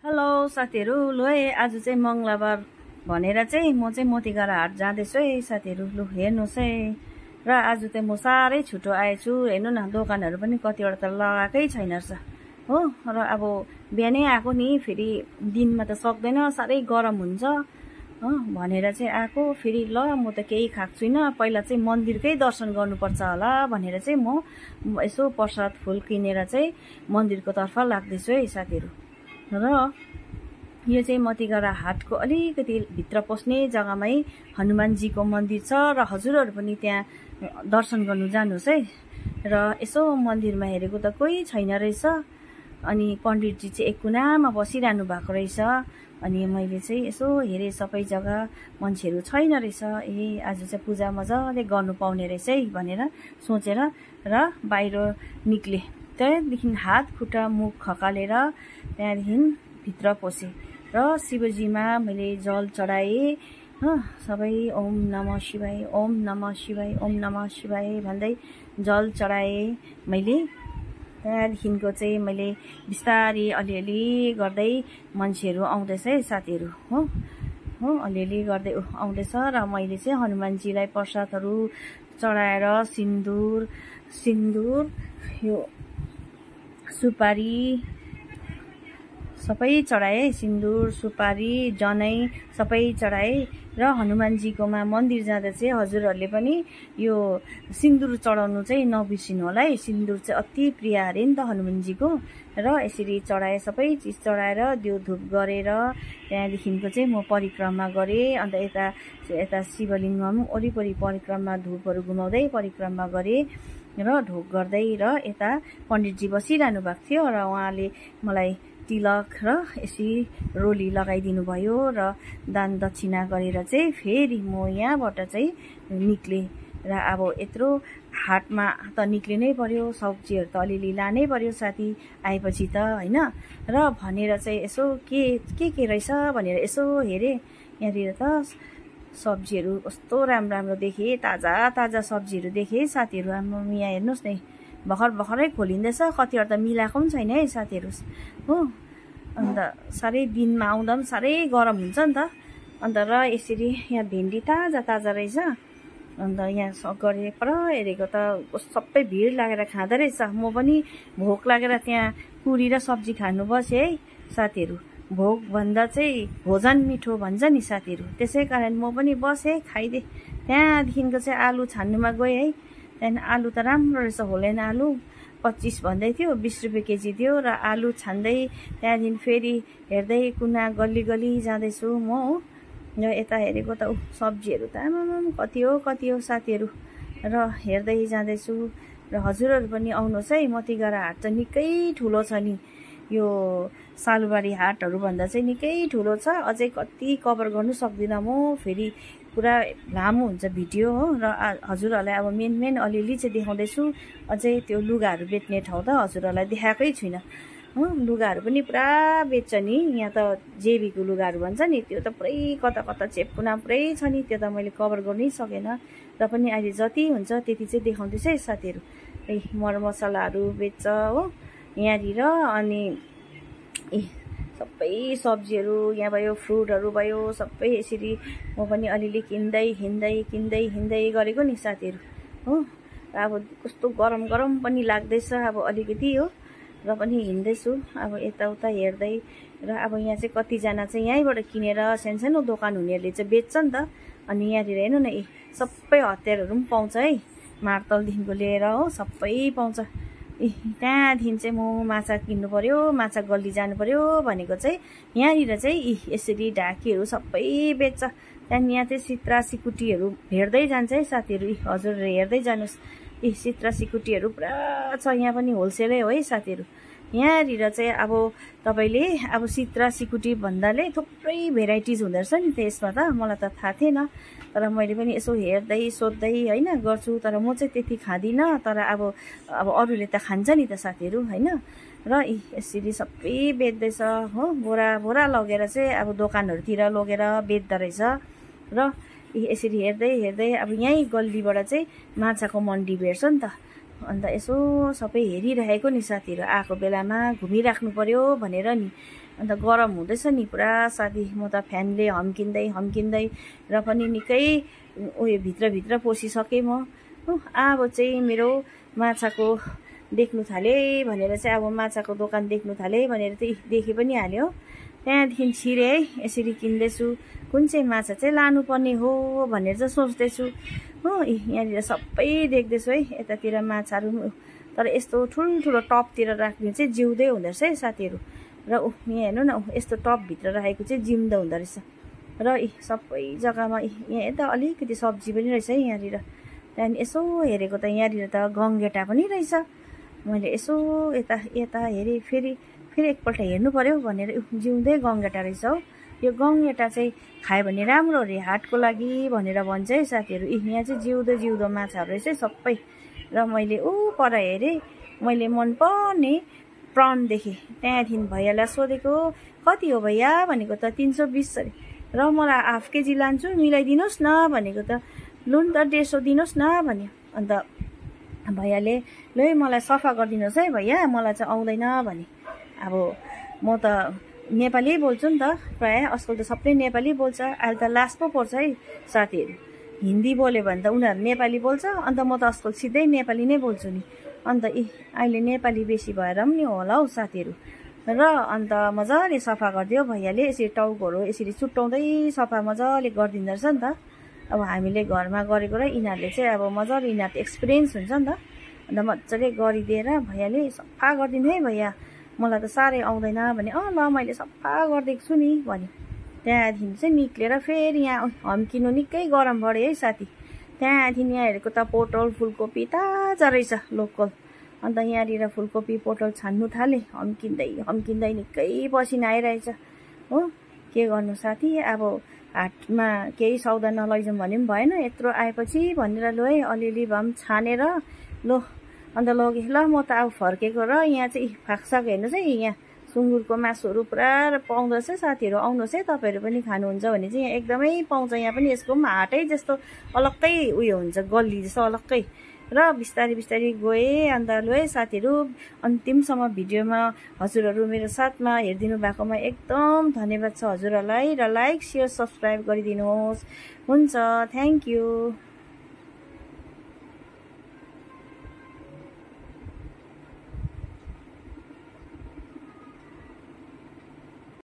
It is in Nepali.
हेलो साथीहरु, लु है आज चाहिँ मंगलबार भनेर चाहिँ म चाहिँ मोतीगारा हाट जाँदैछु है साथीहरु। लु हेर्नुस् है। र आज चाहिँ म साह्रै छिटो आएछु। हेर्नु न, दोकानहरु पनि कतिवटा त लगाएकै छैन रहेछ हो। र अब बिहानै आएको नि, फेरि दिनमा त सक्दैन, साह्रै गरम हुन्छ हो भनेर चाहिँ आएको। फेरि ल म त केही खाएको छुइनँ, पहिला चाहिँ मन्दिरकै दर्शन गर्नुपर्छ होला भनेर चाहिँ म यसो प्रसाद फूल किनेर चाहिँ मन्दिरको तर्फ लाग्दैछु है साथीहरु। र यो चाहिँ मोतीगारा हाटको अलिकति भित्र पस्ने जग्गामै हनुमानजीको मन्दिर छ र हजुरहरु पनि त्यहाँ दर्शन गर्नु जानुहोस् है। र यसो मन्दिरमा हेरेको त कोही छैन रहेछ, अनि पण्डितजी चाहिँ एक कुनामा बसिरहनु भएको रहेछ। अनि मैले चाहिँ यसो हेरे, सबै जग्गा मान्छेहरू छैन रहेछ। आज चाहिँ पूजा मजाले गर्नु पाउने रहेछ है भनेर सोचेर र बाहिर निक्ले। त्यहाँदेखि हात खुट्टा मुख खकालेर त्यहाँदेखि भित्र पसे र शिवजीमा मैले जल चढाएँ। सबै ओम नमः शिवाय, ओम नमः शिवाय, ओम नमः शिवाय भन्दै जल चढाएँ मैले। त्यहाँदेखिको चाहिँ मैले बिस्तारै अलिअलि गर्दै मान्छेहरू आउँदैछ है साथीहरू हो अलिअलि गर्दै आउँदैछ। र मैले चाहिँ हनुमानजीलाई प्रसादहरू चढाएर सिन्दुर यो सुपारी सबै चढाए, सिन्दुर सुपारी जनै सबै चढाए। र हनुमानजीकोमा मन्दिर जाँदा चाहिँ हजुरहरूले पनि यो सिन्दुर चढाउनु चाहिँ नबिर्सिनु होला है। सिन्दुर चाहिँ अति प्रिय अरे नि त हनुमानजीको। र यसरी चढाए, सबै चिज चढाएर दियो धूप गरेर त्यहाँदेखिको चाहिँ म परिक्रमा गरेँ। अन्त यता शिवलिङ्गम वरिपरि परिक्रमा धूपहरू घुमाउँदै परिक्रमा गरेँ र ढोक गर्दै। र यता पण्डितजी बसिरहनु भएको थियो र उहाँले मलाई तिलक र यसरी रोली लगाइदिनु भयो र दान दक्षिणा गरेर चाहिँ फेरि म यहाँबाट चाहिँ निक्ले। र अब यत्रो हाटमा त निक्लिनै पर्यो, सब्जीहरू त अलिअलि लानै पर्यो साथी आएपछि त होइन। र भनेर चाहिँ यसो के रहेछ भनेर यसो हेरेँ। यहाँनिर त सब्जीहरू कस्तो राम्रो देखेँ, ताजा सब्जीहरू देखेँ साथीहरू। यहाँ हेर्नुहोस् न, भर्खरै खोलिँदैछ, कतिवटा त मिलाएको पनि छैन है साथीहरू हो। अन्त साह्रै दिनमा आउँदा पनि साह्रै गरम हुन्छ नि त। अन्त र यसरी यहाँ भेन्डी ताजा रहेछ। अन्त यहाँ गरेर पर हेरेको त सबै भिड लागेर खाँदो रहेछ। म पनि भोक लागेर त्यहाँ पुरी र सब्जी खानु बसेँ है साथीहरू। भोग भन्दा चाहिँ भोजन मिठो भन्छ नि साथीहरू, त्यसै कारण म पनि बसेँ, खाइदिएँ। त्यहाँदेखिको चाहिँ आलु छान्नुमा गएँ है। त्यहाँदेखि आलु त राम्रो रहेछ, होलेन आलु 25 भन्दै थियो, 20 रुपियाँ केजी थियो। र आलु छान्दै त्यहाँदेखि फेरि हेर्दै कुना गल्ली जाँदैछु म हो। र यता हेरेको त सब्जीहरू त आमाम कति हो साथीहरू। र हेर्दै जाँदैछु। र हजुरहरू पनि आउनुहोस् है, मोतीगारा हाट चाहिँ निकै ठुलो छ नि। यो सालुबारी हाटहरू भन्दा चाहिँ निकै ठुलो छ। अझै कति कभर गर्नु सक्दिनँ म, फेरि पुरा लामो हुन्छ भिडियो हो। र हजुरहरूलाई अब मेन अलिअलि चाहिँ देखाउँदैछु। अझै त्यो लुगाहरू बेच्ने ठाउँ त हजुरहरूलाई देखाएकै छुइनँ हो। लुगाहरू पनि पुरा बेच्छ नि यहाँ त, जेबीको लुगाहरू भन्छ नि, त्यो त पुरै कता चेपकुना पुरै छ नि। त्यो त मैले कभर गर्नै सकेन। र पनि अहिले जति हुन्छ त्यति चाहिँ देखाउँदैछु है साथीहरू। मरमसलाहरू बेच्छ हो यहाँनिर। अनि सबै सब्जीहरू यहाँ भयो, फ्रुटहरू भयो, सबै यसरी म पनि अलिअलि किन्दै गरेको नि साथीहरू हो। र अब कस्तो गरम पनि लाग्दैछ अब अलिकति हो। र पनि हिँड्दैछु अब यताउता हेर्दै। र अब यहाँ चाहिँ कतिजना चाहिँ यहीँबाट किनेर सानो दोकान हुनेहरूले चाहिँ बेच्छ नि त। अनि यहाँनिर हेर्नु न, सबै हतियारहरू पनि पाउँछ है, मार्तलदेखिको लिएर हो सबै पाउँछ। त्यहाँदेखि चाहिँ म माछा किन्नु पर्यो, माछा गल्ली जानु पर्यो भनेको चाहिँ यहाँनिर चाहिँ यसरी ढाकीहरू सबै बेच्छ। त्यहाँदेखि यहाँ चाहिँ सित्रा सिकुटीहरू भेट्दै जान्छ है साथीहरू। हजुर हेर्दै जानुहोस्, सित्रा सिकुटीहरू पुरा छ यहाँ पनि, होलसेलै हो है साथीहरू। यहाँनिर चाहिँ अब तपाईँले अब सित्रा सिकुटी भन्दाले थुप्रै भेराइटिज हुँदो रहेछ नि त यसमा त, मलाई त थाहा थिएन। तर मैले पनि यसो हेर्दै सोध्दै होइन गर्छु। तर म चाहिँ त्यति खाँदिनँ, तर अब अरूले त खान्छ नि त साथीहरू होइन। र यसरी सबै बेच्दैछ हो। बोरा लगेर चाहिँ अब दोकानहरूतिर लगेर बेच्दो रहेछ। र यसरी हेर्दै अब यहीँ गल्लीबाट चाहिँ माछाको मन्डी भेट्छ नि त। अन्त यसो सबै हेरिरहेको नि साथीहरू, आएको बेलामा घुमिराख्नु पर्यो भनेर नि। अन्त गरम हुँदैछ नि पुरा साथी। म त फ्यानले हम्किँदै र पनि निकै उयो भित्र पसिसकेँ म। अब चाहिँ मेरो माछाको देख्नु थाले भनेर चाहिँ अब माछाको दोकान देख्नु थाले भनेर चाहिँ देखि पनि हाल्यो। त्यहाँदेखि छिरे है, यसरी किन्दैछु कुन चाहिँ माछा चाहिँ लानुपर्ने हो भनेर चाहिँ सोच्दैछु हो। यहाँनिर सबै देख्दैछु है, यतातिर माछाहरू, तर यस्तो ठुल्ठुलो टपतिर राख्ने चाहिँ जिउँदै हुँदो रहेछ है साथीहरू। र यहाँ हेर्नु न, यस्तो टपभित्र राखेको चाहिँ जिउँदो हुँदो रहेछ। र सबै जग्गामा यहाँ यता अलिकति सब्जी पनि रहेछ है यहाँनिर। त्यहाँदेखि यसो हेरेको त यहाँनिर त गङ्गेटा पनि रहेछ। मैले यसो यता हेरेँ, फेरि एकपल्ट हेर्नु पर्यो भनेर जिउँदै गङ्गेटा रहेछ हौ। यो गङ्गेटा चाहिँ खायो भने राम्रो अरे हार्टको लागि भनेर भन्छ है साथीहरू। यहाँ चाहिँ जिउँदो माछाहरू रहेछ है सबै। र मैले पर हेरेँ, मैले मनपर्ने प्रन देखेँ। त्यहाँदेखि भैयालाई सोधेको कति हो भैया भनेको त 320 अरे। र मलाई हाफ केजी लान्छु मिलाइदिनुहोस् न भनेको त लु नि त 150 दिनुहोस् न भन्यो। अन्त भैयाले ल मलाई सफा गरिदिनुहोस् है भैया, मलाई चाहिँ आउँदैन भने। अब म त नेपाली बोल्छु नि त प्रायः, आजकल त सबै नेपाली बोल्छ। अहिले त लास्ट पो पर्छ है साथीहरू, हिन्दी बोल्यो भने त उनीहरू नेपाली बोल्छ, अन्त म त आजकल सिधै नेपाली नै बोल्छु नि। अन्त अहिले नेपाली बेसी भएर पनि नि होला हौ साथीहरू। र अन्त मजाले सफा गरिदियो भैयाले, यसरी टाउकोहरू यसरी चुट्टाउँदै सफा मजाले गरिदिँदो रहेछ नि त। अब हामीले घरमा गरेको र यिनीहरूले चाहिँ अब मजाले, यिनीहरू एक्सपिरियन्स हुन्छ नि त। अन्त मजाले गरिदिएर भैयाले सफा गरिदिनु है भैया, मलाई त साह्रै आउँदैन भने। ल मैले सफा गरिदिएको छु नि भन्यो। त्यहाँदेखि चाहिँ निक्लेर फेरि यहाँ हम्किनु निकै गरम बढ्यो है साथी। त्यहाँदेखि यहाँ हेरेको त पोटल फुलकोपी ताजा रहेछ लोकल। अन्त यहाँनिर फुलकोपी पोटल छान्नु थालेँ, हम्किँदै निकै पसिना आइरहेछ हो। के गर्नु साथी, अब हाटमा केही सौदा नलैजाउँ भने पनि भएन, यत्रो आएपछि भनेर लो है अलिअलि भए पनि छानेर लो अन्त लगेँ। ल म त अब फर्केको। र यहाँ चाहिँ फाक्साको हेर्नुहोस् है, यहाँ सुँगुरको मासुहरू पुरा पाउँदो रहेछ साथीहरू। आउनुहोस् है तपाईँहरू पनि खानुहुन्छ भने चाहिँ यहाँ एकदमै पाउँछ। यहाँ पनि यसको पनि हाटै जस्तो अलग्गै उयो हुन्छ, गल्ली जस्तो अलग्गै। र बिस्तारै गएँ। अन्त लो है साथीहरू, अन्तिमसम्म भिडियोमा हजुरहरू मेरो साथमा हेरिदिनु भएकोमा एकदम धन्यवाद छ हजुरहरूलाई। र लाइक, सेयर, सब्सक्राइब गरिदिनुहोस्। हुन्छ, थ्याङ्क यू।